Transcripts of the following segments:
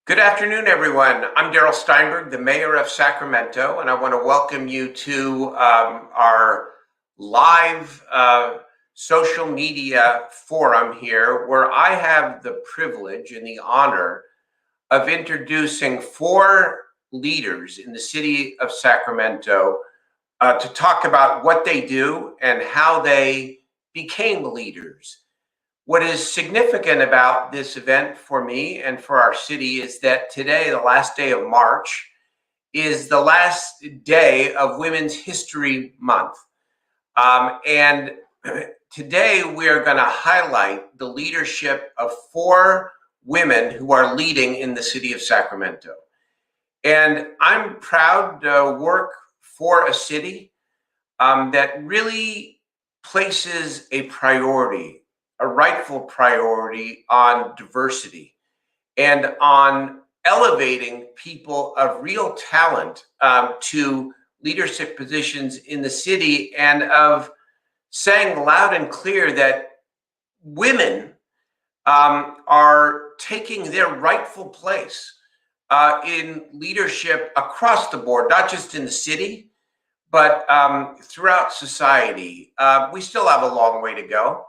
Good afternoon, everyone. I'm Darrell Steinberg, the mayor of Sacramento, and I want to welcome you to our live social media forum here, where I have the privilege and the honor of introducing four leaders in the city of Sacramento to talk about what they do and how they became leaders. What is significant about this event for me and for our city is that today, the last day of March, is the last day of Women's History Month. And today we are going to highlight the leadership of four women who are leading in the city of Sacramento. And I'm proud to work for a city that really places a rightful priority on diversity and on elevating people of real talent to leadership positions in the city, and of saying loud and clear that women are taking their rightful place in leadership across the board, not just in the city, but throughout society. We still have a long way to go.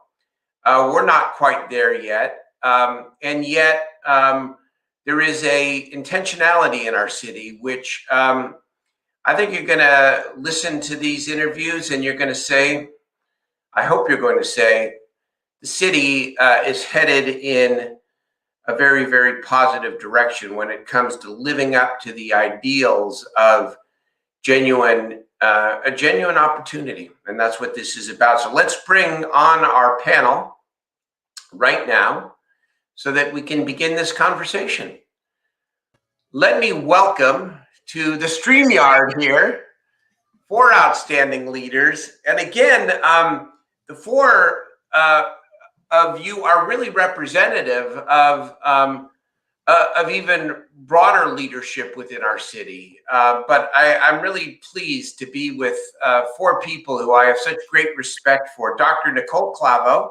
We're not quite there yet. And yet there is a intentionality in our city, which I think you're going to listen to these interviews and you're going to say, I hope you're going to say, the city is headed in a very, very positive direction when it comes to living up to the ideals of a genuine opportunity. And that's what this is about. So let's bring on our panel right now so that we can begin this conversation. Let me welcome to the StreamYard here four outstanding leaders. And again, the four of you are really representative of even broader leadership within our city. But I'm really pleased to be with four people who I have such great respect for. Dr. Nicole Clavo,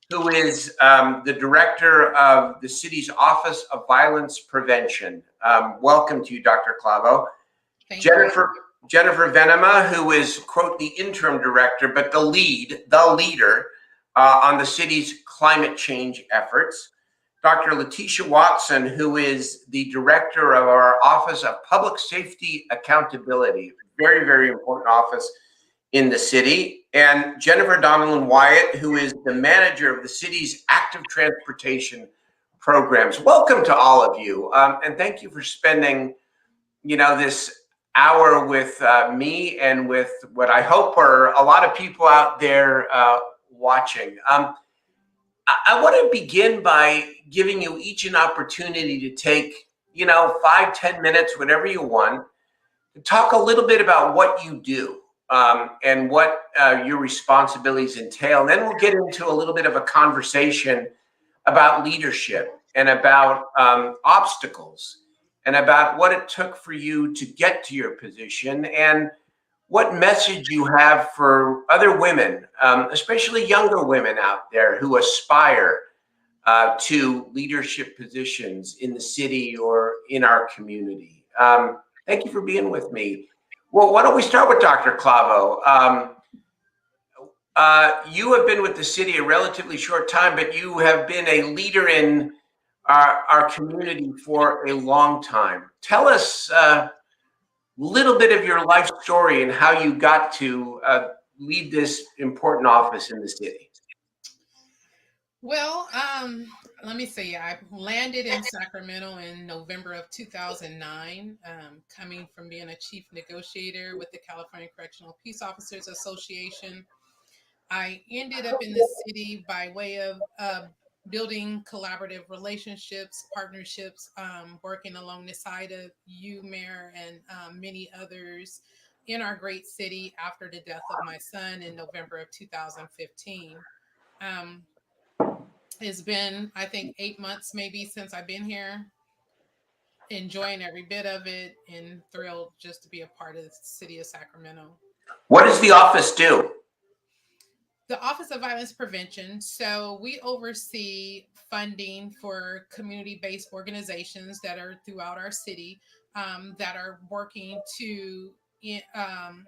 who is the director of the city's Office of Violence Prevention. Welcome to you, Dr. Clavo. Jennifer Venema, who is, quote, the interim director, but the leader on the city's climate change efforts. Dr. Leticia Watson, who is the director of our Office of Public Safety Accountability, very, very important office in the city. And Jennifer Wyatt, who is the manager of the city's active transportation programs. Welcome to all of you. And thank you for spending, this hour with me and with what I hope are a lot of people out there watching. I want to begin by giving you each an opportunity to take, 5-10 minutes, whatever you want, to talk a little bit about what you do. And what your responsibilities entail. And then we'll get into a little bit of a conversation about leadership and about obstacles and about what it took for you to get to your position and what message you have for other women, especially younger women out there who aspire to leadership positions in the city or in our community. Thank you for being with me. Well, why don't we start with Dr. Clavo? You have been with the city a relatively short time, but you have been a leader in our community for a long time. Tell us a little bit of your life story and how you got to lead this important office in the city. Well, let me see. I landed in Sacramento in November of 2009, coming from being a chief negotiator with the California Correctional Peace Officers Association. I ended up in the city by way of building collaborative relationships, partnerships, working along the side of you, Mayor, and many others in our great city after the death of my son in November of 2015. It's been, I think, 8 months maybe since I've been here, enjoying every bit of it and thrilled just to be a part of the city of Sacramento. What does the office do? The Office of Violence Prevention. So we oversee funding for community-based organizations that are throughout our city, that are working to um,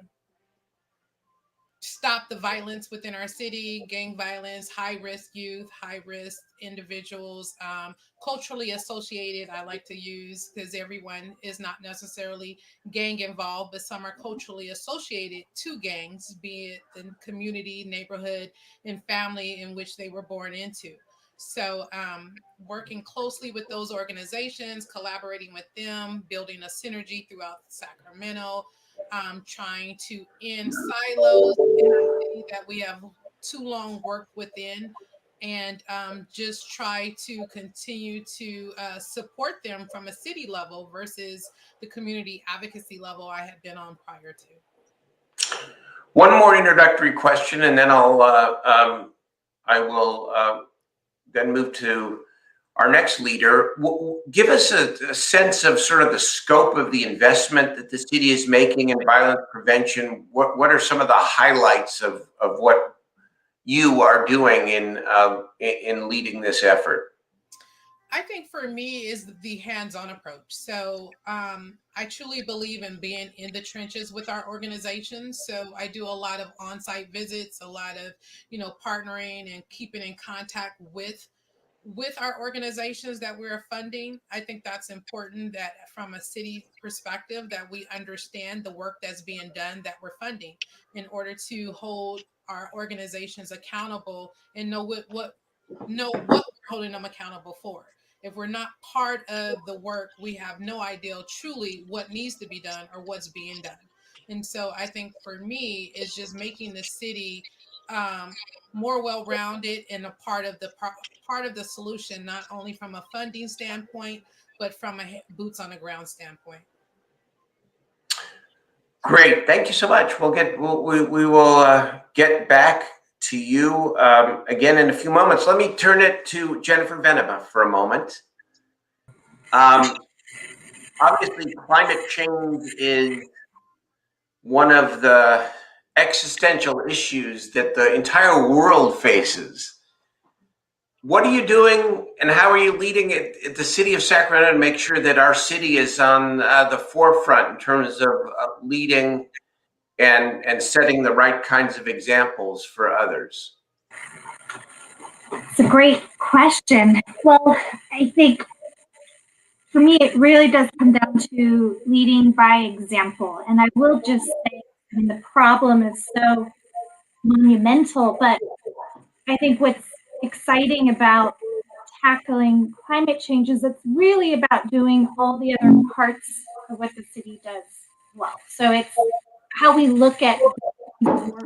stop the violence within our city, gang violence, high risk youth, high risk individuals, culturally associated. I like to use, because everyone is not necessarily gang involved, but some are culturally associated to gangs, be it the community, neighborhood, and family in which they were born into. So, working closely with those organizations, collaborating with them, building a synergy throughout Sacramento, trying to end silos in our city that we have too long worked within, and just try to continue to support them from a city level versus the community advocacy level I had been on prior to. One more introductory question, and then I will then move to our next leader. Give us a sense of sort of the scope of the investment that the city is making in violence prevention. What are some of the highlights of what you are doing in leading this effort? I think for me is the hands-on approach. So I truly believe in being in the trenches with our organizations. So I do a lot of on-site visits, a lot of partnering and keeping in contact with our organizations that we're funding. I think that's important, that from a city perspective, that we understand the work that's being done that we're funding, in order to hold our organizations accountable and know what we're holding them accountable for. If we're not part of the work, we have no idea truly what needs to be done or what's being done. And so I think for me, it's just making the city um, more well-rounded and a part of the solution, not only from a funding standpoint, but from a boots on the ground standpoint. Great, thank you so much. We will get back to you again in a few moments. Let me turn it to Jennifer Venema for a moment. Obviously, climate change is one of the existential issues that the entire world faces. What are you doing, and how are you leading it at the City of Sacramento to make sure that our city is on the forefront in terms of leading and setting the right kinds of examples for others? It's a great question. Well, I think for me, it really does come down to leading by example. And I will just say, I mean, the problem is so monumental, but I think what's exciting about tackling climate change is it's really about doing all the other parts of what the city does well. So it's how we look at work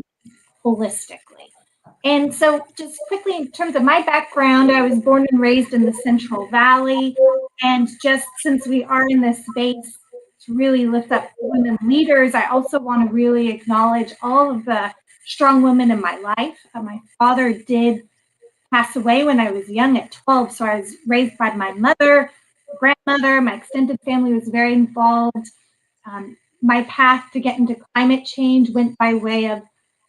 holistically. And so just quickly, in terms of my background, I was born and raised in the Central Valley. And just since we are in this space to really lift up women leaders, I also want to really acknowledge all of the strong women in my life. My father did pass away when I was young at 12. So I was raised by my mother, grandmother. My extended family was very involved. My path to get into climate change went by way of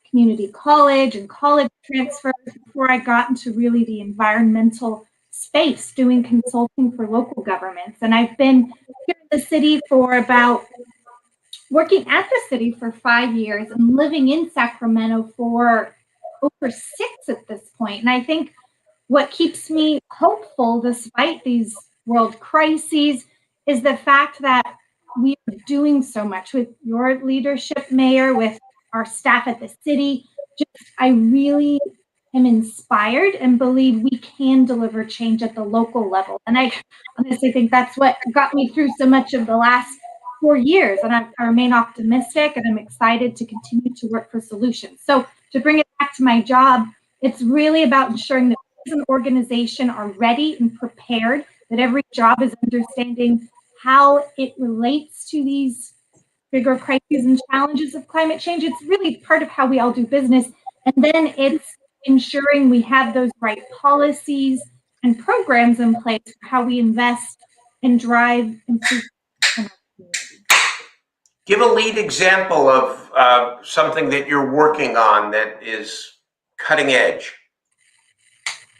community college and college transfers before I got into really the environmental space, doing consulting for local governments. And I've been here in the city working at the city for 5 years and living in Sacramento for over 6 at this point. And I think what keeps me hopeful despite these world crises is the fact that we are doing so much with your leadership, Mayor, with our staff at the city. I really am inspired and believe we can deliver change at the local level. And I honestly think that's what got me through so much of the last 4 years. And I remain optimistic, and I'm excited to continue to work for solutions. So to bring it back to my job, it's really about ensuring that we as an organization are ready and prepared, that every job is understanding how it relates to these bigger crises and challenges of climate change. It's really part of how we all do business. And then it's ensuring we have those right policies and programs in place for how we invest and drive improvement in our community. Give a lead example of something that you're working on that is cutting edge?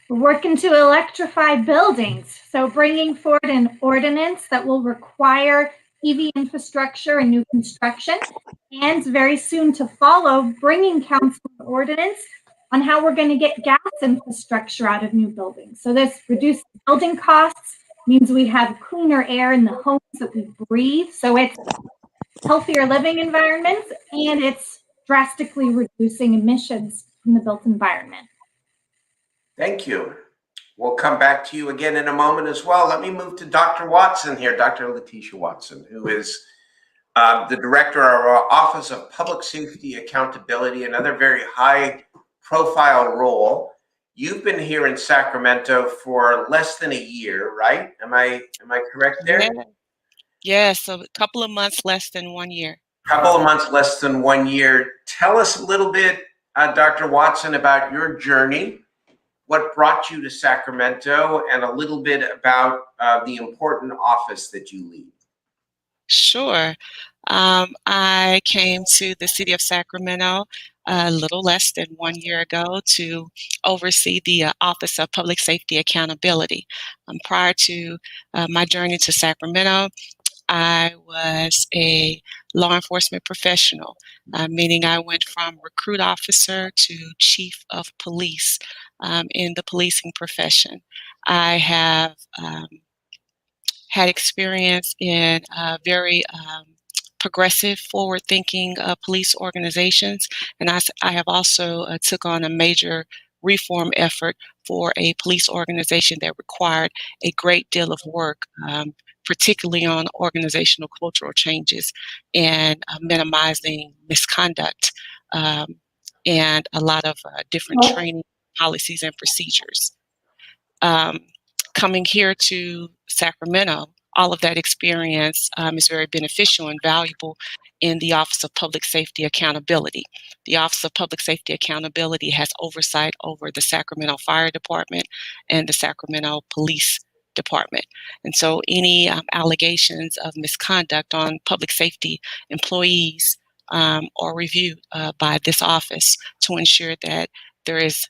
We're working to electrify buildings. So bringing forward an ordinance that will require EV infrastructure and new construction, and very soon to follow, bringing council an ordinance on how we're going to get gas infrastructure out of new buildings. So this reduces building costs, means we have cleaner air in the homes that we breathe. So it's healthier living environments, and it's drastically reducing emissions from the built environment. Thank you. We'll come back to you again in a moment as well. Let me move to Dr. Watson here, Dr. Leticia Watson, who is the director of our Office of Public Safety Accountability, another very high profile role. You've been here in Sacramento for less than a year, right? Am I correct there? Yeah, so a couple of months less than 1 year. Couple of months less than 1 year. Tell us a little bit, Dr. Watson, about your journey, what brought you to Sacramento, and a little bit about the important office that you lead. Sure. I came to the City of Sacramento a little less than 1 year ago to oversee the Office of Public Safety Accountability. Prior to my journey to Sacramento, I was a law enforcement professional, meaning I went from recruit officer to chief of police in the policing profession. I have had experience in very progressive, forward-thinking police organizations, and I have also took on a major reform effort for a police organization that required a great deal of work, particularly on organizational cultural changes and minimizing misconduct, and a lot of different training policies and procedures. Coming here to Sacramento, all of that experience is very beneficial and valuable in the Office of Public Safety Accountability. The Office of Public Safety Accountability has oversight over the Sacramento Fire Department and the Sacramento Police Department. And so any allegations of misconduct on public safety employees are reviewed by this office to ensure that there is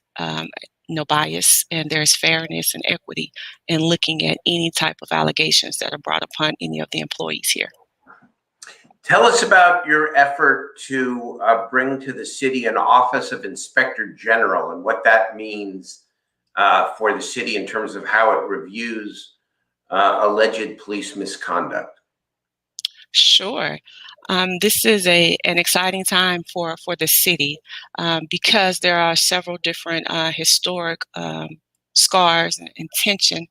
no bias and there's fairness and equity in looking at any type of allegations that are brought upon any of the employees here. Tell us about your effort to bring to the city an Office of Inspector General and what that means for the city in terms of how it reviews alleged police misconduct. Sure. This is an exciting time for the city because there are several different historic scars and tension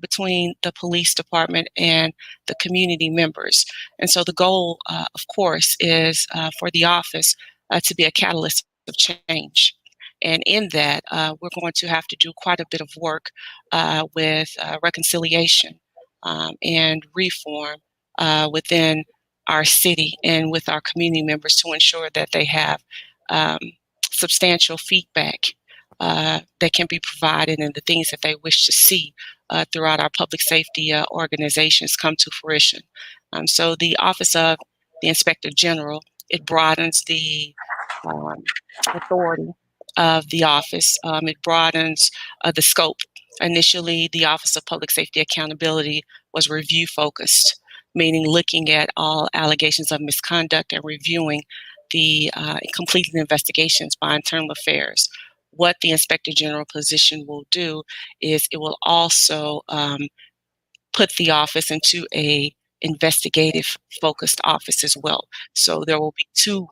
between the police department and the community members. And so the goal, of course, is for the office to be a catalyst of change. And in that, we're going to have to do quite a bit of work with reconciliation and reform within our city and with our community members to ensure that they have substantial feedback that can be provided and the things that they wish to see throughout our public safety organizations come to fruition. So the Office of the Inspector General, it broadens the authority of the office. It broadens the scope. Initially, the Office of Public Safety Accountability was review focused, meaning looking at all allegations of misconduct and reviewing the completing investigations by internal affairs. What the Inspector General position will do is it will also put the office into a investigative focused office as well. So there will be two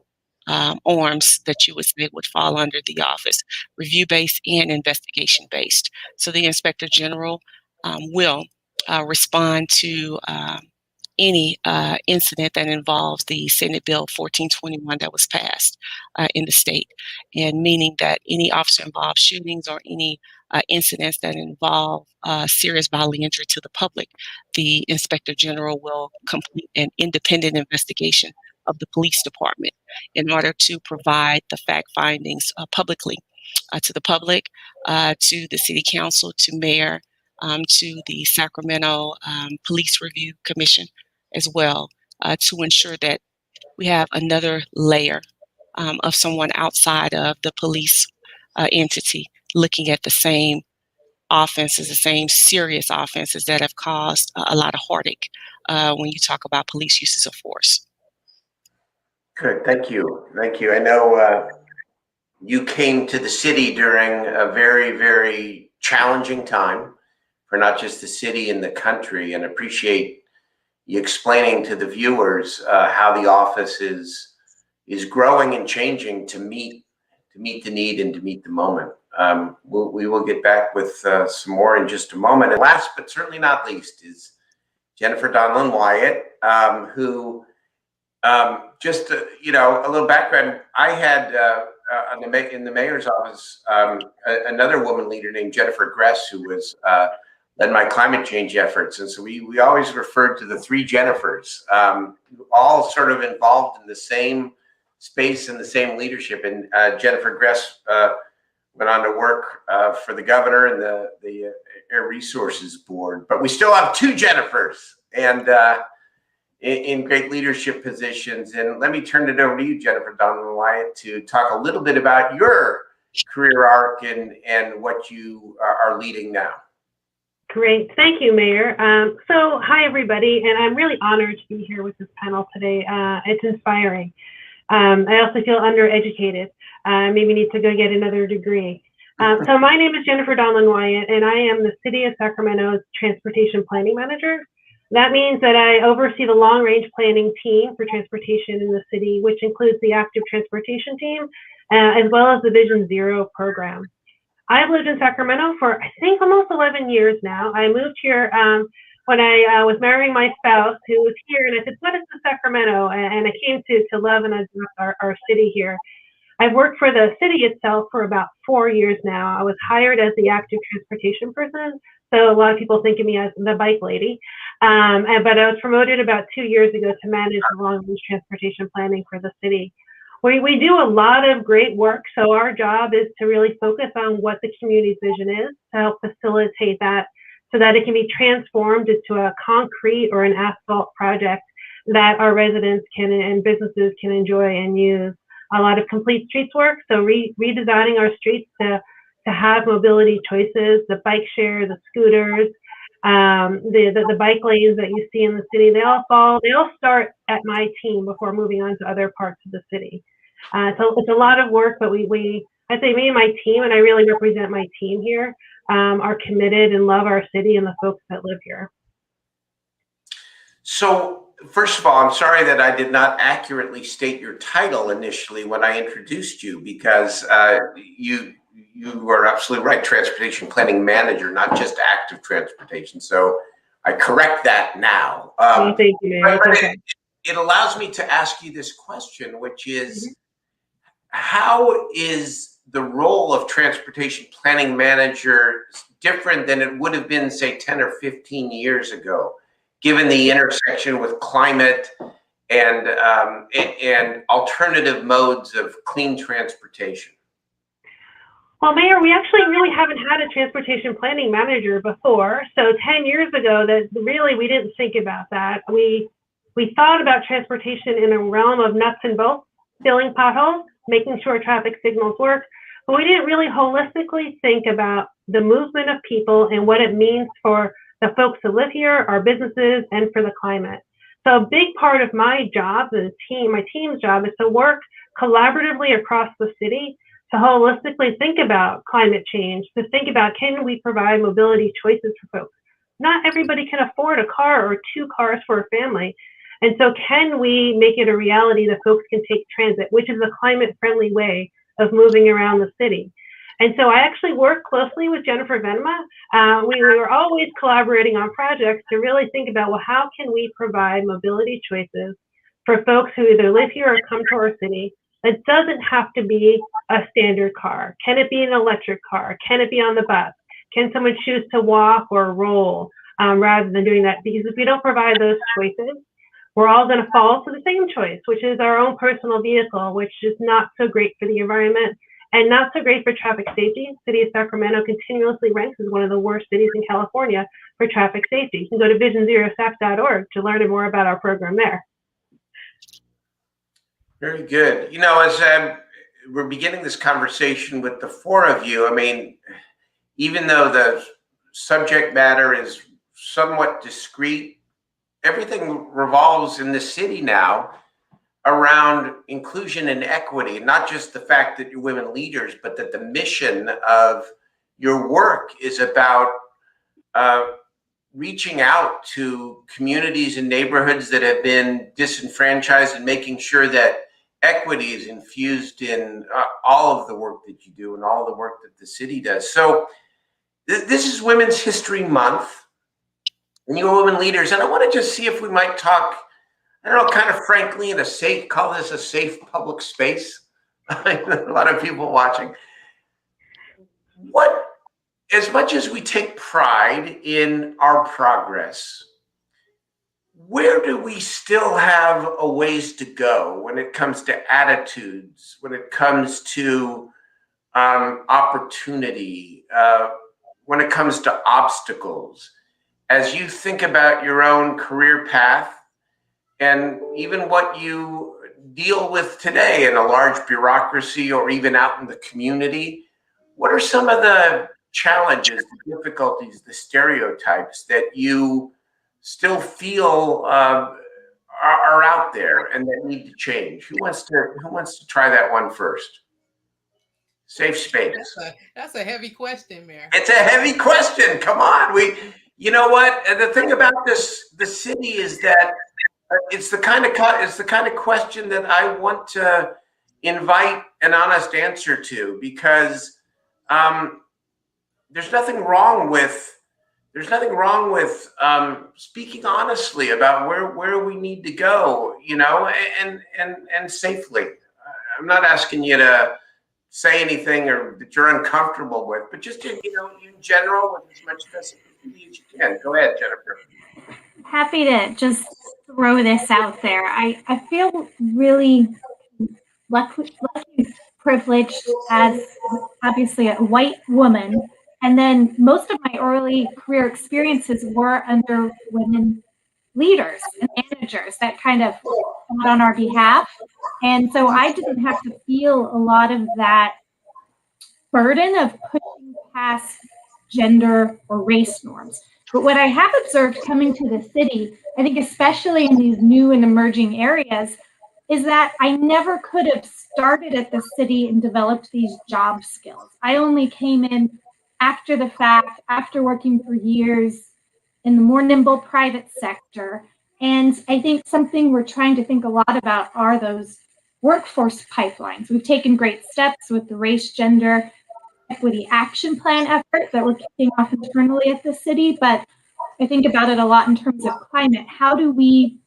arms that you would say would fall under the office, review-based and investigation-based. So the Inspector General will respond to any incident that involves the Senate Bill 1421 that was passed in the state, and meaning that any officer-involved shootings or any incidents that involve serious bodily injury to the public, the Inspector General will complete an independent investigation of the police department in order to provide the fact findings publicly to the public, to the City Council, to Mayor, to the Sacramento Police Review Commission as well, to ensure that we have another layer of someone outside of the police entity looking at the same offenses, the same serious offenses that have caused a lot of heartache when you talk about police uses of force. Good, thank you. Thank you. I know you came to the city during a very, very challenging time for not just the city and the country, and appreciate you explaining to the viewers how the office is growing and changing to meet the need and to meet the moment. We will get back with some more in just a moment. And last but certainly not least is Jennifer Donlin Wyatt, who just a little background. I had in the mayor's office another woman leader named Jennifer Gress, who was led my climate change efforts, and so we always referred to the three Jennifers, all sort of involved in the same space and the same leadership. And Jennifer Gress went on to work for the governor and the Air Resources Board, but we still have two Jennifers, and in great leadership positions. And let me turn it over to you, Jennifer Donlin Wyatt, to talk a little bit about your career arc and what you are leading now. Great. Thank you, Mayor. So hi, everybody. And I'm really honored to be here with this panel today. It's inspiring. I also feel undereducated. Maybe need to go get another degree. So my name is Jennifer Donlin Wyatt, and I am the City of Sacramento's Transportation Planning Manager. That means that I oversee the long-range planning team for transportation in the city, which includes the active transportation team, as well as the Vision Zero program. I've lived in Sacramento for, I think, almost 11 years now. I moved here when I was marrying my spouse, who was here, and I said, what is the Sacramento? And I came to love and adore our city here. I've worked for the city itself for about 4 years now. I was hired as the active transportation person, so a lot of people think of me as the bike lady. But I was promoted about 2 years ago to manage the long-range transportation planning for the city. We do a lot of great work, so our job is to really focus on what the community's vision is, to help facilitate that so that it can be transformed into a concrete or an asphalt project that our residents and businesses can enjoy and use. A lot of complete streets work, so redesigning our streets to have mobility choices, the bike share, the scooters, the bike lanes that you see in the city, they all start at my team before moving on to other parts of the city. So it's a lot of work, but I'd say me and my team, and I really represent my team here, are committed and love our city and the folks that live here. So first of all, I'm sorry that I did not accurately state your title initially when I introduced you, because you are absolutely right, Transportation Planning Manager, not just active transportation. So I correct that now. Thank you, Mayor. Okay. It allows me to ask you this question, which is, how is the role of Transportation Planning Manager different than it would have been, say, 10 or 15 years ago, given the intersection with climate and alternative modes of clean transportation? Well, Mayor, we actually really haven't had a transportation planning manager before. So 10 years ago, we didn't think about that. We thought about transportation in a realm of nuts and bolts, filling potholes, making sure traffic signals work, but we didn't really holistically think about the movement of people and what it means for the folks who live here, our businesses, and for the climate. So a big part of my job, my team's job, is to work collaboratively across the city to holistically think about climate change, to think about, can we provide mobility choices for folks? Not everybody can afford a car or 2 cars for a family. And so can we make it a reality that folks can take transit, which is a climate-friendly way of moving around the city? And so I actually work closely with Jennifer Venema. We were always collaborating on projects to really think about, well, how can we provide mobility choices for folks who either live here or come to our city? It doesn't have to be a standard car. Can it be an electric car? Can it be on the bus? Can someone choose to walk or roll rather than doing that? Because if we don't provide those choices, we're all going to fall to the same choice, which is our own personal vehicle, which is not so great for the environment and not so great for traffic safety. City of Sacramento continuously ranks as one of the worst cities in California for traffic safety. You can go to visionzerosac.org to learn more about our program there. Very good. You know, as we're beginning this conversation with the four of you. I mean, even though the subject matter is somewhat discreet, everything revolves in the city now around inclusion and equity, not just the fact that you're women leaders, but that the mission of your work is about reaching out to communities and neighborhoods that have been disenfranchised and making sure that equity is infused in all of the work that you do and all the work that the city does. So this is Women's History Month, and you're women leaders, and I want to just see if we might talk, I don't know, kind of frankly, in a safe, call this a safe public space. A lot of people watching. What, as much as we take pride in our progress, where do we still have a ways to go when it comes to attitudes, when it comes to opportunity, when it comes to obstacles? As you think about your own career path and even what you deal with today in a large bureaucracy or even out in the community, what are some of the challenges, the difficulties, the stereotypes that you still feel are out there and that need to change? Who wants to try that one first? Safe space. That's a heavy question, Mayor. It's a heavy question. Come on, you know what? And the thing about the city is that it's the kind of question that I want to invite an honest answer to, because there's nothing wrong with speaking honestly about where we need to go, and safely. I'm not asking you to say anything or that you're uncomfortable with, but just in general, with as much specificity as you can. Go ahead, Jennifer. Happy to just throw this out there. I feel really lucky, privileged as obviously a white woman. And then most of my early career experiences were under women leaders and managers that kind of fought on our behalf. And so I didn't have to feel a lot of that burden of pushing past gender or race norms. But what I have observed coming to the city, I think especially in these new and emerging areas, is that I never could have started at the city and developed these job skills. I only came in after the fact, after working for years in the more nimble private sector. And I think something we're trying to think a lot about are those workforce pipelines. We've taken great steps with the race, gender, equity action plan effort that we're kicking off internally at the city, but I think about it a lot in terms of climate. How do we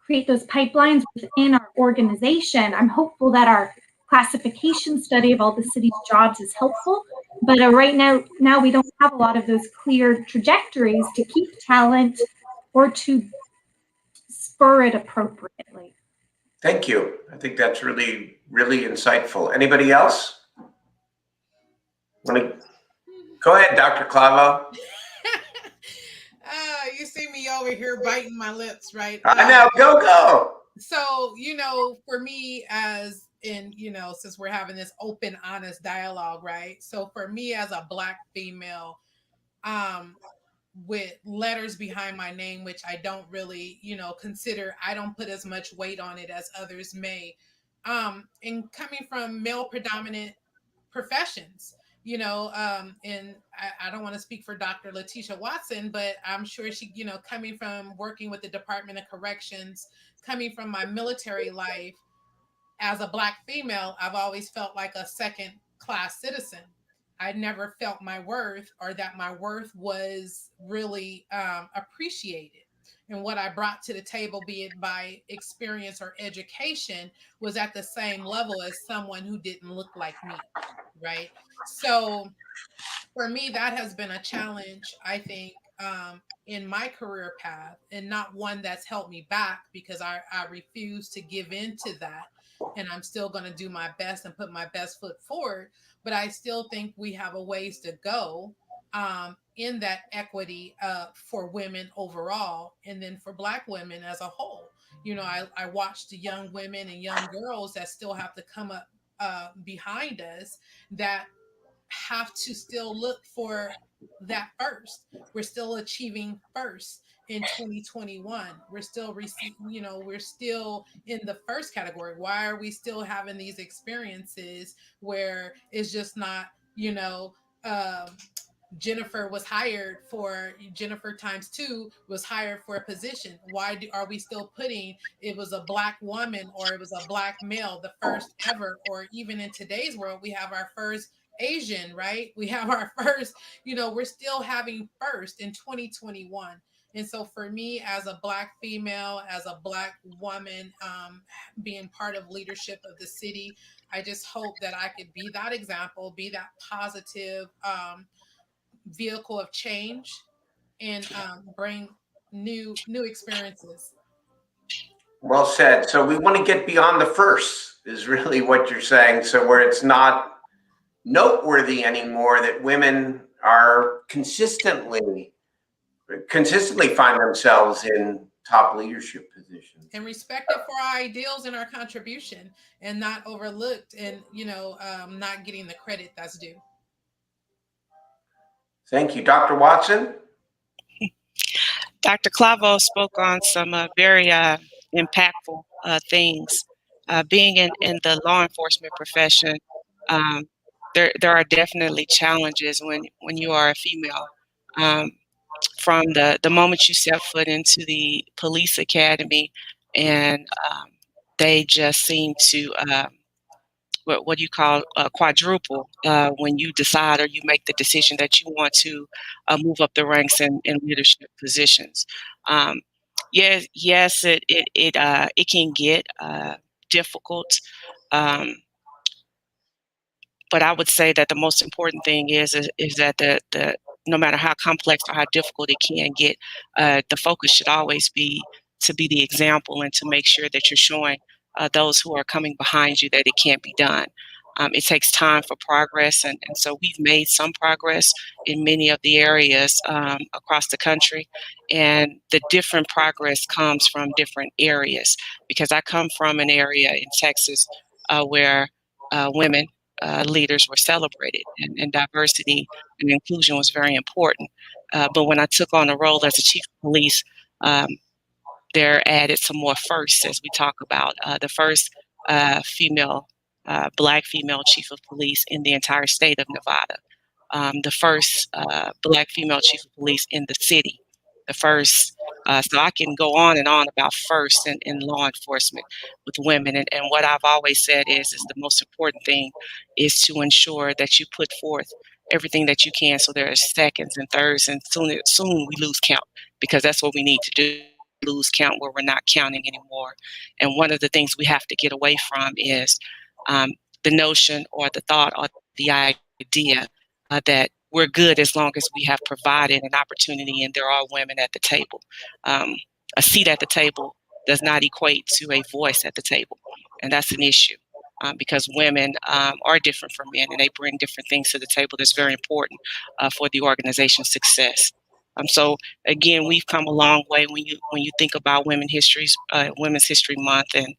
create those pipelines within our organization? I'm hopeful that our classification study of all the city's jobs is helpful, but right now we don't have a lot of those clear trajectories to keep talent or to spur it appropriately. Thank you. I think that's really, really insightful. Anybody else? Go ahead, Dr. Clavo. You see me over here biting my lips, right? I know. Go. So, for me, as in, since we're having this open, honest dialogue, right? So for me as a Black female, with letters behind my name, which I don't really, consider, I don't put as much weight on it as others may. And coming from male predominant professions, and I don't want to speak for Dr. Leticia Watson, but I'm sure she, coming from working with the Department of Corrections, coming from my military life, as a Black female, I've always felt like a second class citizen. I never felt my worth, or that my worth was really appreciated. And what I brought to the table, be it by experience or education, was at the same level as someone who didn't look like me, right? So for me, that has been a challenge, I think, in my career path, and not one that's held me back, because I refuse to give in to that. And I'm still going to do my best and put my best foot forward. But I still think we have a ways to go in that equity for women overall, and then for Black women as a whole. I watch the young women and young girls that still have to come up behind us that have to still look for that first. We're still achieving first in 2021. We're still we're still in the first category. Why are we still having these experiences where it's just not, um, Jennifer times two was hired for a position. Are we still putting it was a black woman or it was a black male, the first ever, or even in today's world, we have our first Asian, right? We have our first, we're still having first in 2021. And so for me, as a black female, as a black woman, being part of leadership of the city, I just hope that I could be that example, be that positive, vehicle of change, and bring new experiences. Well said. So we want to get beyond the first, is really what you're saying. So where it's not noteworthy anymore that women are consistently find themselves in top leadership positions And respected for our ideals and our contribution, and not overlooked, and not getting the credit that's due. Thank you. Dr. Watson? Dr. Clavo spoke on some very impactful things. Being in the law enforcement profession, um, there are definitely challenges when you are a female. From the moment you step foot into the police academy, and they just seem to what do you call quadruple when you decide or you make the decision that you want to move up the ranks in leadership positions. Um, yes, it can get difficult, um, but I would say that the most important thing is that the no matter how complex or how difficult it can get, the focus should always be to be the example and to make sure that you're showing those who are coming behind you that it can't be done. It takes time for progress, and so we've made some progress in many of the areas across the country, and the different progress comes from different areas, because I come from an area in Texas where women leaders were celebrated, and diversity and inclusion was very important. But when I took on a role as a chief of police, um, there added some more firsts, as we talk about the first female, black female chief of police in the entire state of Nevada, the first black female chief of police in the city, the first. So I can go on and on about first in law enforcement with women. And what I've always said is the most important thing is to ensure that you put forth everything that you can. So there are seconds and thirds, and soon we lose count, because that's what we need to do. Lose count where we're not counting anymore. And one of the things we have to get away from is um, the notion or the thought or the idea that we're good as long as we have provided an opportunity and there are women at the table. A seat at the table does not equate to a voice at the table, and that's an issue. Because women are different from men, and they bring different things to the table that's very important for the organization's success. So again, we've come a long way when you think about Women's History Month, and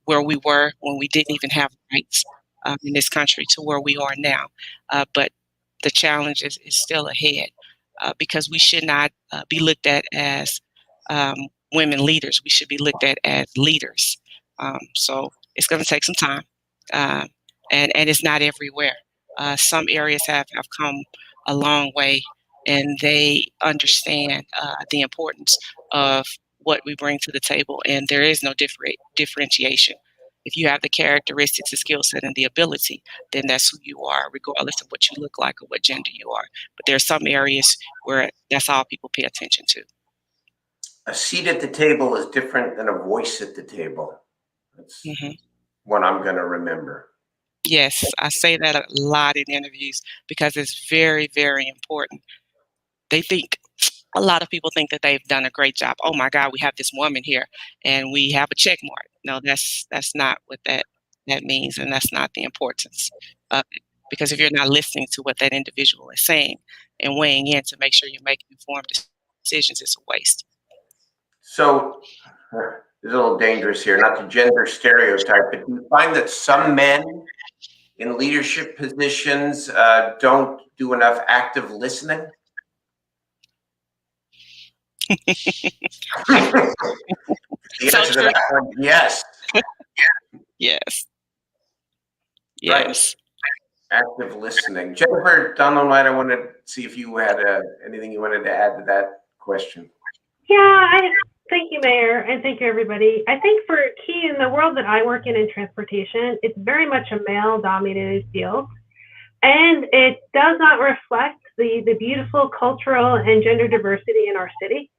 where we were when we didn't even have rights in this country to where we are now. But the challenge is still ahead, because we should not be looked at as women leaders. We should be looked at as leaders. So it's going to take some time, and it's not everywhere. Some areas have come a long way, and they understand the importance of what we bring to the table, and there is no differentiation. If you have the characteristics, the skill set, and the ability, then that's who you are, regardless of what you look like or what gender you are. But there are some areas where that's all people pay attention to. A seat at the table is different than a voice at the table. That's what I'm going to remember. Yes, I say that a lot in interviews because it's very, very important. A lot of people think that they've done a great job. Oh my God, we have this woman here and we have a check mark. No, that's not what that means, and that's not the importance of it. Because if you're not listening to what that individual is saying and weighing in to make sure you're making informed decisions, it's a waste. So is a little dangerous here, not to gender stereotype, but do you find that some men in leadership positions don't do enough active listening? The So answer to true. that one, yes. Yes. Right. Yes. Active listening. Jennifer Donald, I wanted to see if you had anything you wanted to add to that question. Yeah, thank you, Mayor, and thank you, everybody. I think for key in the world that I work in transportation, it's very much a male-dominated field, and it does not reflect the beautiful cultural and gender diversity in our city.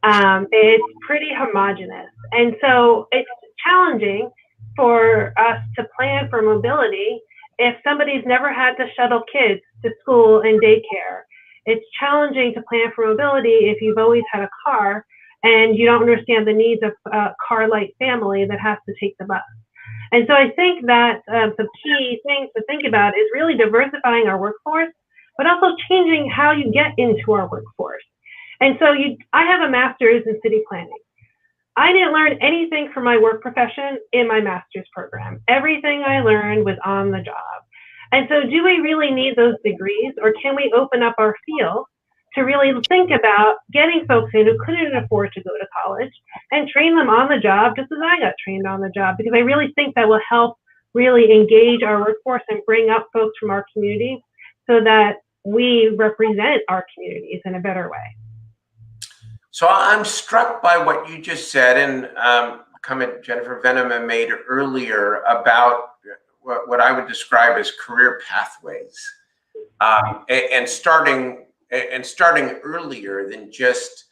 It's pretty homogenous, and so it's challenging for us to plan for mobility if somebody's never had to shuttle kids to school and daycare. It's challenging to plan for mobility if you've always had a car and you don't understand the needs of a car-light family that has to take the bus. And so I think that some key things to think about is really diversifying our workforce, but also changing how you get into our workforce. And so I have a master's in city planning. I didn't learn anything from my work profession in my master's program. Everything I learned was on the job. And so do we really need those degrees, or can we open up our field to really think about getting folks in who couldn't afford to go to college and train them on the job just as I got trained on the job? Because I really think that will help really engage our workforce and bring up folks from our communities so that we represent our communities in a better way. So I'm struck by what you just said, and comment Jennifer Venema made earlier about what I would describe as career pathways, and starting earlier than just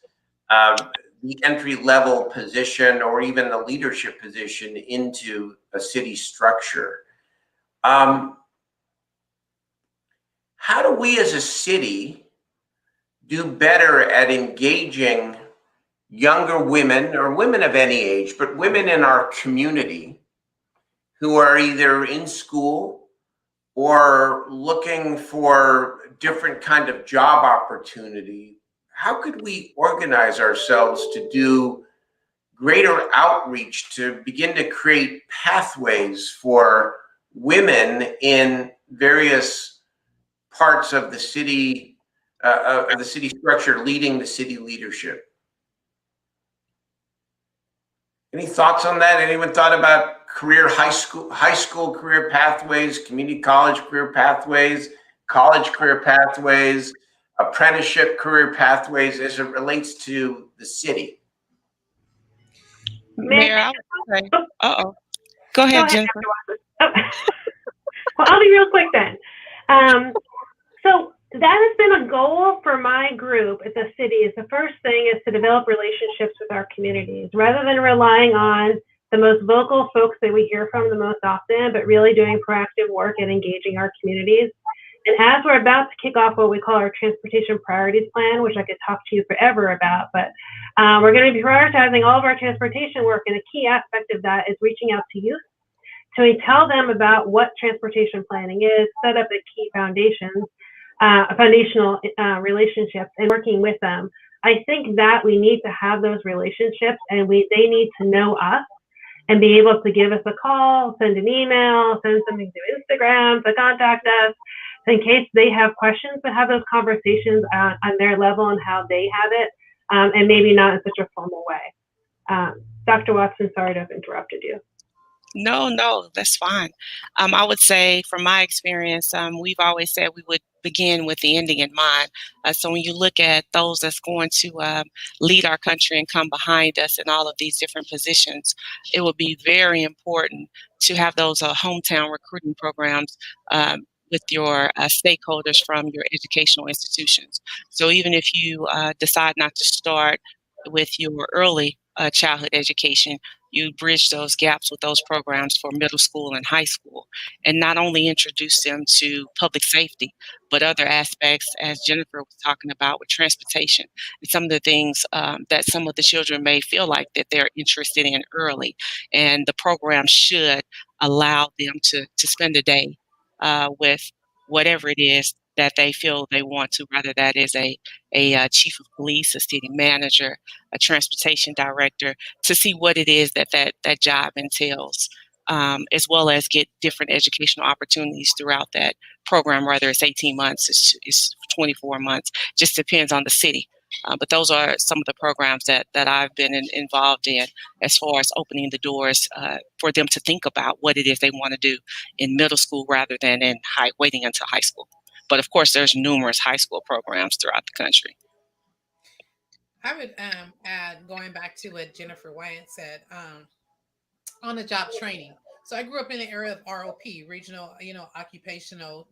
the entry level position or even the leadership position into a city structure. How do we as a city do better at engaging younger women, or women of any age, but women in our community who are either in school or looking for different kind of job opportunity? How could we organize ourselves to do greater outreach to begin to create pathways for women in various parts of the city structure, leading the city leadership? Any thoughts on that? Anyone thought about high school career pathways, community college career pathways, college career pathways, apprenticeship career pathways as it relates to the city? Mayor, I would say, Go ahead, Jennifer. Well, I'll be real quick then. So that has been a goal for my group at the city. Is the first thing is to develop relationships with our communities rather than relying on the most vocal folks that we hear from the most often, but really doing proactive work and engaging our communities. And as we're about to kick off what we call our transportation priorities plan, which I could talk to you forever about, but we're going to be prioritizing all of our transportation work. And a key aspect of that is reaching out to youth to tell them about what transportation planning is, set up the key foundational relationships and working with them. I think that we need to have those relationships, and they need to know us and be able to give us a call, send an email, send something to Instagram to contact us in case they have questions, but have those conversations on their level and how they have it, and maybe not in such a formal way. Dr. Watson, sorry to have interrupted you. No, that's fine. I would say from my experience, we've always said we would begin with the ending in mind. So when you look at those that's going to lead our country and come behind us in all of these different positions, it would be very important to have those hometown recruiting programs with your stakeholders from your educational institutions. So even if you decide not to start with your early childhood education, you bridge those gaps with those programs for middle school and high school, and not only introduce them to public safety, but other aspects, as Jennifer was talking about, with transportation and some of the things that some of the children may feel like that they're interested in early. And the program should allow them to spend a day with whatever it is that they feel they want to, whether that is a chief of police, a city manager, a transportation director, to see what it is that job entails, as well as get different educational opportunities throughout that program, whether it's 18 months, it's 24 months, just depends on the city. But those are some of the programs that I've been involved in as far as opening the doors for them to think about what it is they want to do in middle school rather than waiting until high school. But of course, there's numerous high school programs throughout the country. I would add, going back to what Jennifer Wyatt said, on the job training. So I grew up in the area of ROP, regional, occupational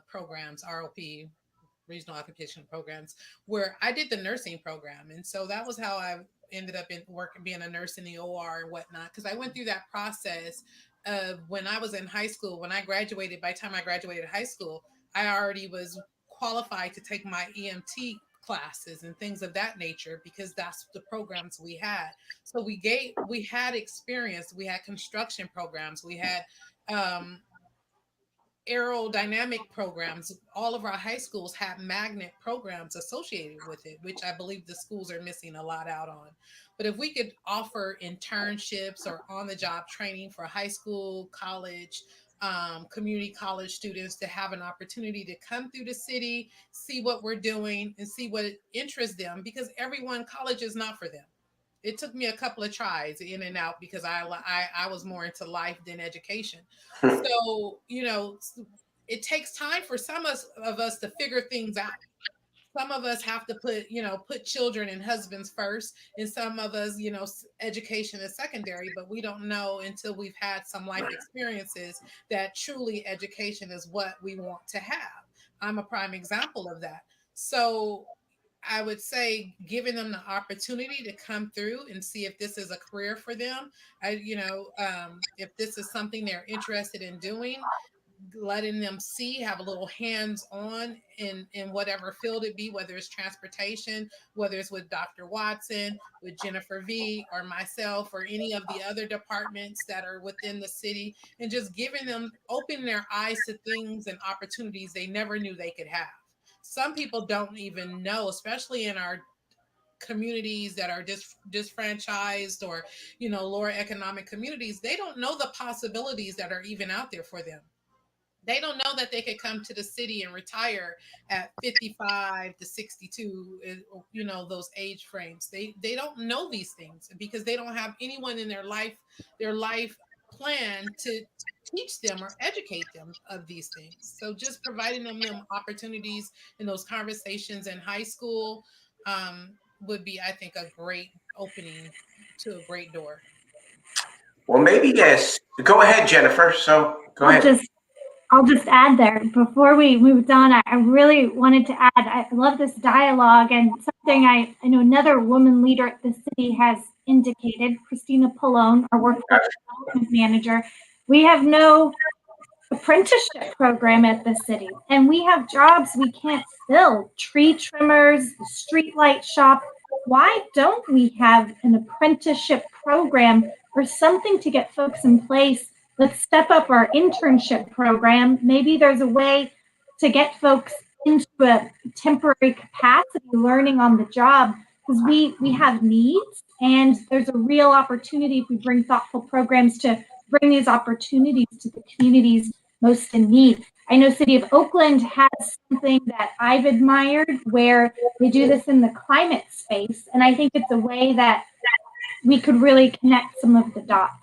programs, ROP, regional occupational programs, where I did the nursing program. And so that was how I ended up in work, being a nurse in the OR and whatnot, because I went through that process of when I was in high school. When I graduated, by the time I graduated high school, I already was qualified to take my EMT classes and things of that nature, because that's the programs we had. So we had experience. We had construction programs. We had aerodynamic programs. All of our high schools have magnet programs associated with it, which I believe the schools are missing a lot out on. But if we could offer internships or on the job training for high school, college, community college students to have an opportunity to come through the city, see what we're doing, and see what interests them, because college is not for them. It took me a couple of tries in and out, because I was more into life than education. So, it takes time for some of us to figure things out. Some of us have to put children and husbands first, and some of us, education is secondary, but we don't know until we've had some life experiences that truly education is what we want to have. I'm a prime example of that. So I would say giving them the opportunity to come through and see if this is a career for them. If this is something they're interested in doing, letting them have a little hands-on in whatever field it be, whether it's transportation, whether it's with Dr. Watson, with Jennifer V, or myself, or any of the other departments that are within the city, and just opening their eyes to things and opportunities they never knew they could have. Some people don't even know, especially in our communities that are disfranchised, or lower economic communities. They don't know the possibilities that are even out there for them. They don't know that they could come to the city and retire at 55 to 62, those age frames. They don't know these things, because they don't have anyone in their life plan to teach them or educate them of these things. So just providing them opportunities in those conversations in high school would be, I think, a great opening to a great door. Well, maybe yes. Go ahead, Jennifer. So go ahead. I'll just add there, before we moved on, I really wanted to add, I love this dialogue, and something I know another woman leader at the city has indicated, Christina Pallone, our workforce development manager. We have no apprenticeship program at the city, and we have jobs we can't fill: tree trimmers, street light shop. Why don't we have an apprenticeship program or something to get folks in place? Let's step up our internship program. Maybe there's a way to get folks into a temporary capacity learning on the job, because we have needs, and there's a real opportunity if we bring thoughtful programs to bring these opportunities to the communities most in need. I know City of Oakland has something that I've admired, where they do this in the climate space, and I think it's a way that we could really connect some of the dots.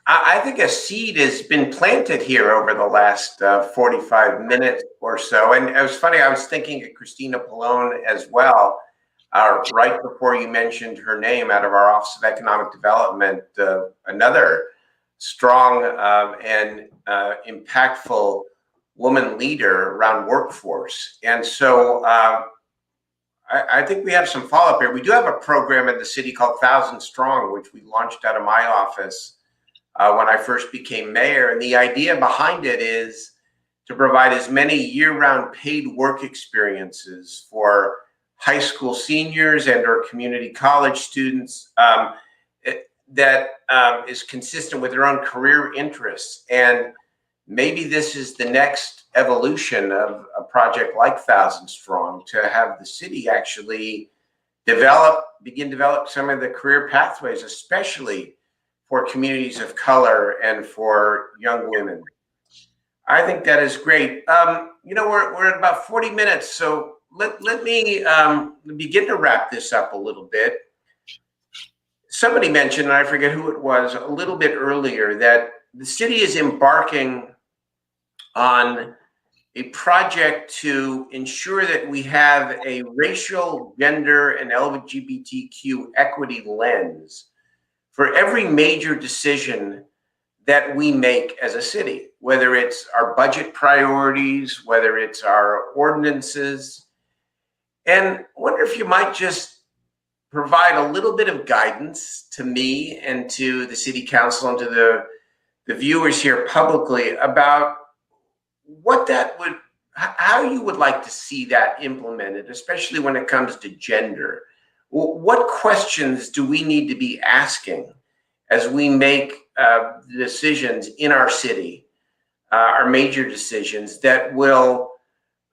I think a seed has been planted here over the last 45 minutes or so. And it was funny, I was thinking of Christina Pallone as well, right before you mentioned her name, out of our Office of Economic Development, another strong and impactful woman leader around workforce. And so I think we have some follow-up here. We do have a program in the city called 1,000 Strong, which we launched out of my office when I first became mayor. And the idea behind it is to provide as many year-round paid work experiences for high school seniors and or community college students that is consistent with their own career interests. And maybe this is the next evolution of a project like Thousand Strong, to have the city actually develop some of the career pathways, especially for communities of color and for young women. I think that is great. We're at about 40 minutes, so let me begin to wrap this up a little bit. Somebody mentioned, and I forget who it was, a little bit earlier, that the city is embarking on a project to ensure that we have a racial, gender, and LGBTQ equity lens for every major decision that we make as a city, whether it's our budget priorities, whether it's our ordinances. And I wonder if you might just provide a little bit of guidance to me and to the city council and to the viewers here publicly about how you would like to see that implemented, especially when it comes to gender. What questions do we need to be asking as we make decisions in our city, our major decisions that will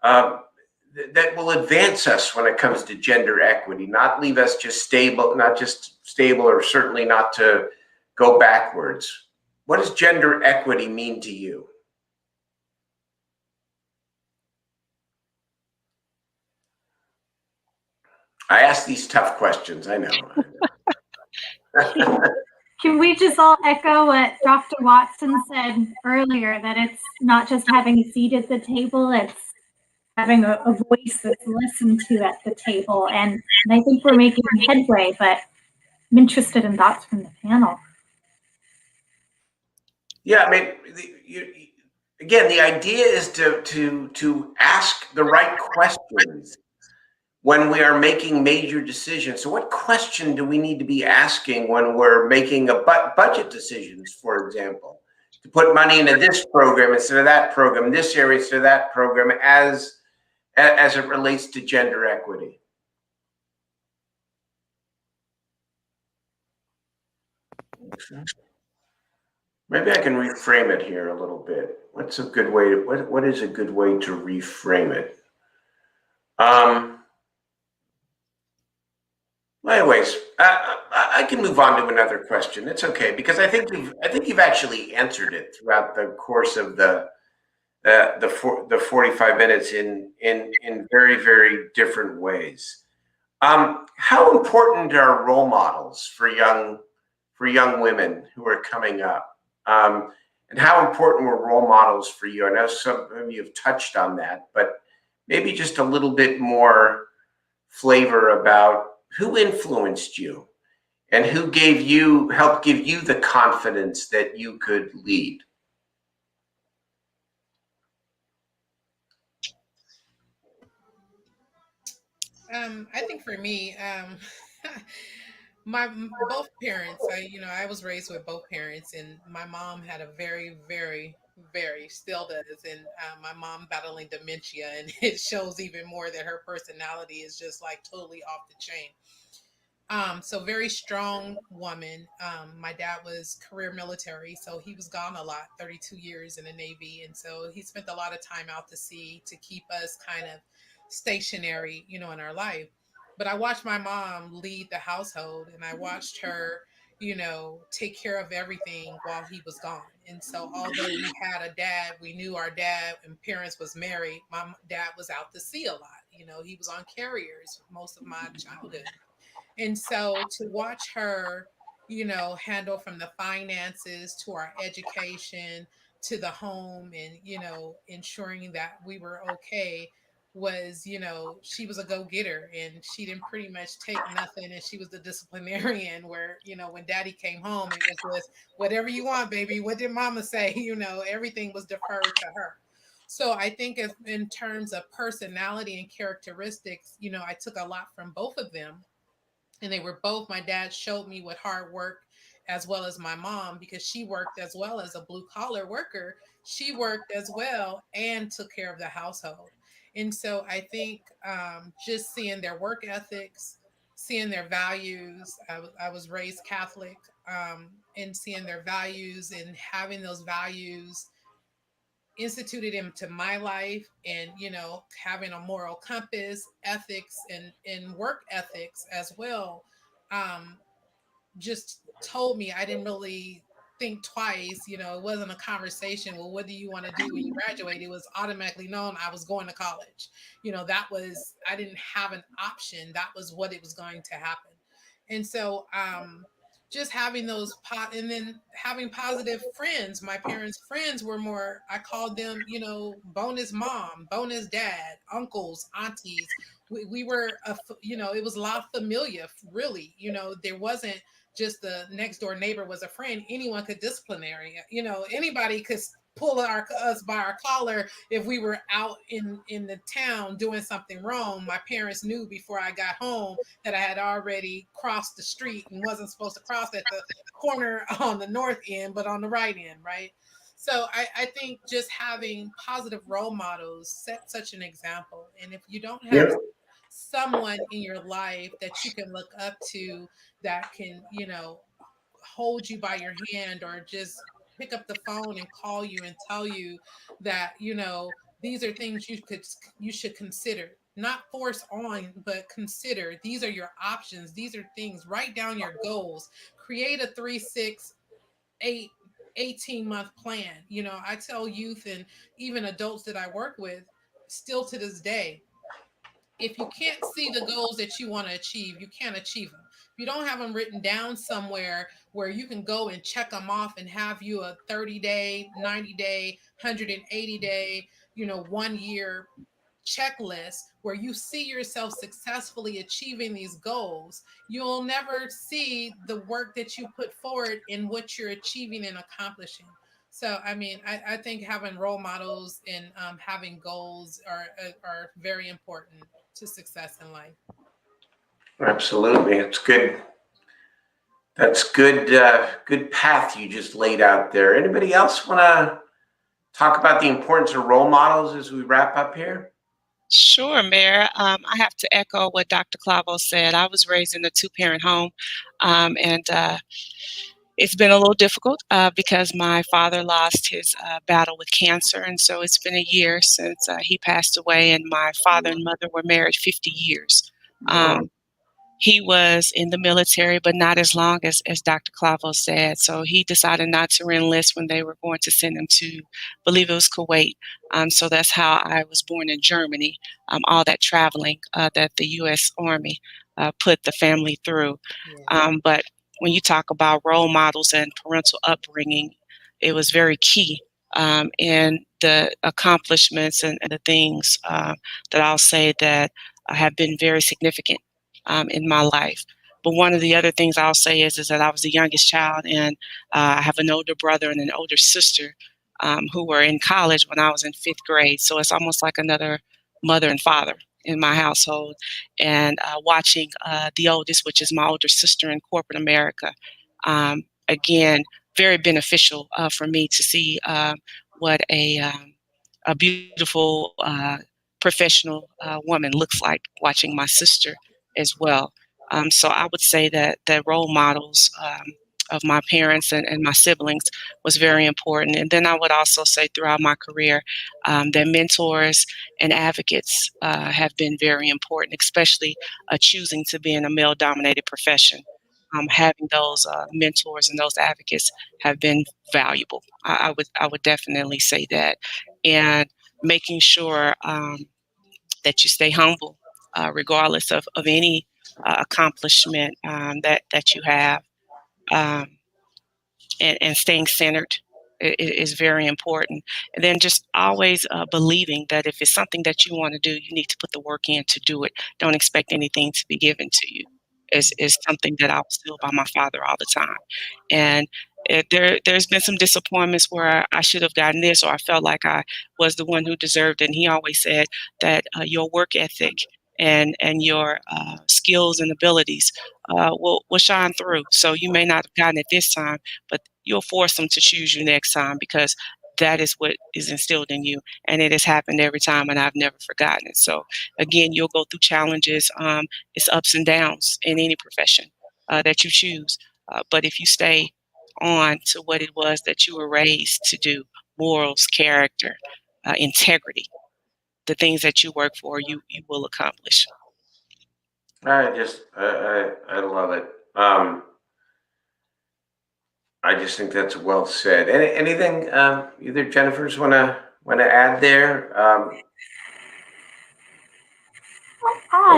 advance us when it comes to gender equity, not leave us just stable, or certainly not to go backwards. What does gender equity mean to you? I ask these tough questions, I know. Can we just all echo what Dr. Watson said earlier, that it's not just having a seat at the table, it's having a voice that's listened to at the table. And I think we're making headway, but I'm interested in thoughts from the panel. Yeah, I mean, again, the idea is to ask the right questions when we are making major decisions. So what question do we need to be asking when we're making a budget decisions, for example, to put money into this program instead of that program, this area instead of that program, as it relates to gender equity? Maybe I can reframe it here a little bit. What's a good way to, what is a good way to reframe it? Anyways, I can move on to another question. It's okay, because I think you've actually answered it throughout the course of the 45 minutes in very, very different ways. How important are role models for young women who are coming up? And how important were role models for you? I know some of you have touched on that, but maybe just a little bit more flavor about who influenced you and who helped give you the confidence that you could lead. I think for me, my both parents. I was raised with both parents, and my mom had a very, very, very, still does, and my mom battling dementia, and it shows even more that her personality is just like totally off the chain. So very strong woman. My dad was career military, so he was gone a lot, 32 years in the Navy. And so he spent a lot of time out to sea to keep us kind of stationary, in our life. But I watched my mom lead the household, and I watched her, take care of everything while he was gone. And so although we had a dad, we knew our dad and parents was married, my dad was out to sea a lot. He was on carriers most of my childhood. And so to watch her, handle from the finances to our education to the home and, ensuring that we were okay was, she was a go-getter, and she didn't pretty much take nothing, and she was the disciplinarian where, when daddy came home, it was just whatever you want, baby. What did mama say? Everything was deferred to her. So I think if in terms of personality and characteristics, I took a lot from both of them, and they were both, my dad showed me what hard work, as well as my mom, because she worked as well as a blue collar worker. She worked as well and took care of the household. And so I think just seeing their work ethics, seeing their values. I was raised Catholic, and seeing their values and having those values instituted into my life, and having a moral compass, ethics, and work ethics as well, just told me I didn't really think twice. It wasn't a conversation. Well, what do you want to do when you graduate? It was automatically known I was going to college. That was, I didn't have an option. That was what it was going to happen. And so, just having and then having positive friends. My parents' friends were more, I called them, bonus mom, bonus dad, uncles, aunties. We were, it was la familia, really. There wasn't just the next door neighbor was a friend. Anyone could disciplinary, anybody could pull us by our collar if we were out in the town doing something wrong. My parents knew before I got home that I had already crossed the street and wasn't supposed to cross at the corner on the north end, but on the right end, right? So I think just having positive role models set such an example. And if you don't have someone in your life that you can look up to, that can, hold you by your hand, or just pick up the phone and call you and tell you that, these are things you should consider, not force on, but consider. These are your options. These are things. Write down your goals. Create a 3, 6, 8, 18-month plan. I tell youth and even adults that I work with still to this day, if you can't see the goals that you want to achieve, you can't achieve them. If you don't have them written down somewhere where you can go and check them off and have you a 30-day, 90-day, 180-day, 1 year checklist where you see yourself successfully achieving these goals, you'll never see the work that you put forward in what you're achieving and accomplishing. So, I mean, I think having role models and having goals are very important to success in life. Absolutely. It's good. That's good. Good path you just laid out there. Anybody else want to talk about the importance of role models as we wrap up here? Sure, Mayor. I have to echo what Dr. Clavo said. I was raised in a two-parent home, and it's been a little difficult because my father lost his battle with cancer, and so it's been a year since he passed away, and my father and mother were married 50 years. He was in the military, but not as long as Dr. Clavo said. So he decided not to enlist when they were going to send him to, I believe it was Kuwait. So that's how I was born in Germany. All that traveling that the U.S. Army put the family through. But when you talk about role models and parental upbringing, it was very key in the accomplishments and the things that I'll say that have been very significant in my life. But one of the other things I'll say is that I was the youngest child, and I have an older brother and an older sister who were in college when I was in 5th grade. So it's almost like another mother and father in my household. And watching the oldest, which is my older sister in corporate America, again, very beneficial for me to see what a beautiful professional woman looks like, watching my sister as well. So I would say that the role models of my parents and my siblings was very important. And then I would also say throughout my career that mentors and advocates have been very important, especially choosing to be in a male-dominated profession. Having those mentors and those advocates have been valuable. I would definitely say that, and making sure that you stay humble, regardless of any accomplishment that you have, and staying centered is very important. And then just always believing that if it's something that you want to do, you need to put the work in to do it. Don't expect anything to be given to you. Is something that I was told by my father all the time. And there's been some disappointments where I should have gotten this, or I felt like I was the one who deserved it. And he always said that your work ethic and your skills and abilities will shine through. So you may not have gotten it this time, but you'll force them to choose you next time, because that is what is instilled in you. And it has happened every time, and I've never forgotten it. So again, you'll go through challenges. It's ups and downs in any profession that you choose. But if you stay on to what it was that you were raised to do, morals, character, integrity. The things that you work for, you will accomplish. I love it. I just think that's well said. Anything either Jennifer's want to add there?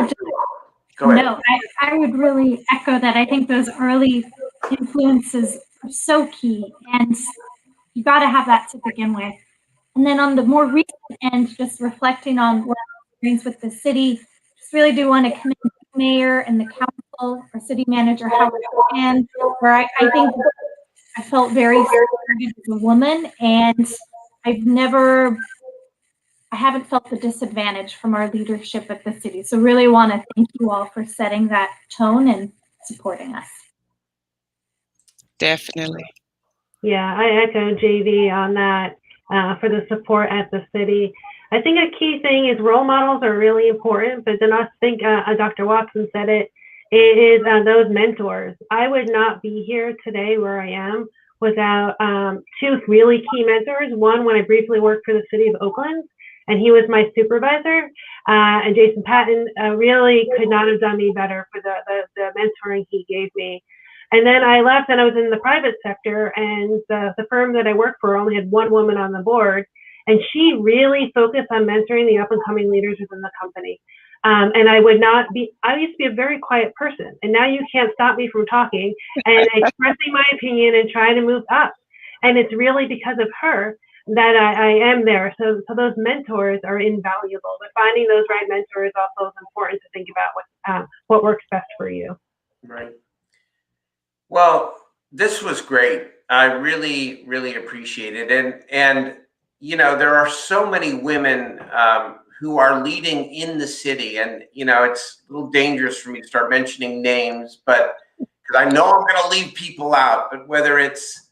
Just, Go ahead. no, I would really echo that. I think those early influences are so key, and you got to have that to begin with. And then on the more recent end, just reflecting on what I experienced with the city, just really do want to commend the mayor and the council, our city manager, Howard Hand, where I think I felt very supported as a woman, and I haven't felt the disadvantage from our leadership at the city. So really want to thank you all for setting that tone and supporting us. Definitely. Yeah, I echo JV on that for the support at the city. I think a key thing is role models are really important, but then I think Dr. Watson said it is those mentors. I would not be here today where I am without two really key mentors. One, when I briefly worked for the city of Oakland, and he was my supervisor, and Jason Patton really could not have done me better for the mentoring he gave me. And then I left and I was in the private sector, and the firm that I worked for only had one woman on the board, and she really focused on mentoring the up and coming leaders within the company. And I used to be a very quiet person, and now you can't stop me from talking and expressing my opinion and trying to move up. And it's really because of her that I am there. So those mentors are invaluable, but finding those right mentors also is important to think about what works best for you. Right. Well, this was great. I really, really appreciate it. And you know, there are so many women who are leading in the city, and you know, it's a little dangerous for me to start mentioning names, but because I know I'm going to leave people out. But whether it's,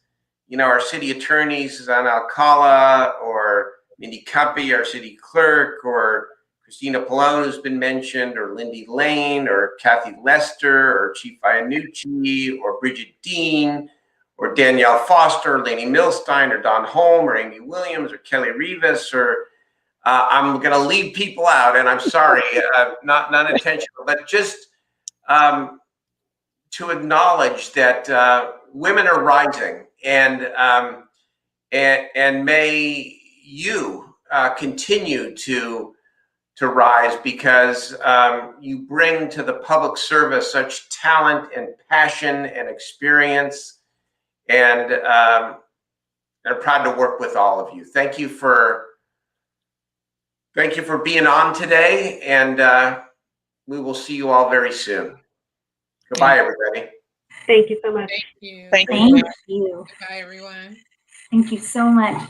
you know, our city attorney Susanna Alcala, or Mindy Cuppy, our city clerk, or Christina Pallone, who's been mentioned, or Lindy Lane, or Kathy Lester, or Chief Iannucci, or Bridget Dean, or Danielle Foster, or Lainey Milstein, or Don Holm, or Amy Williams, or Kelly Rivas, or I'm going to leave people out, and I'm sorry, not intentional, but just to acknowledge that women are rising, and may you continue to rise, because you bring to the public service such talent and passion and experience, and I'm proud to work with all of you. Thank you for being on today, and we will see you all very soon. Goodbye, everybody. Thank you so much. Thank you. Thank you. Thank you. Goodbye, everyone. Thank you so much.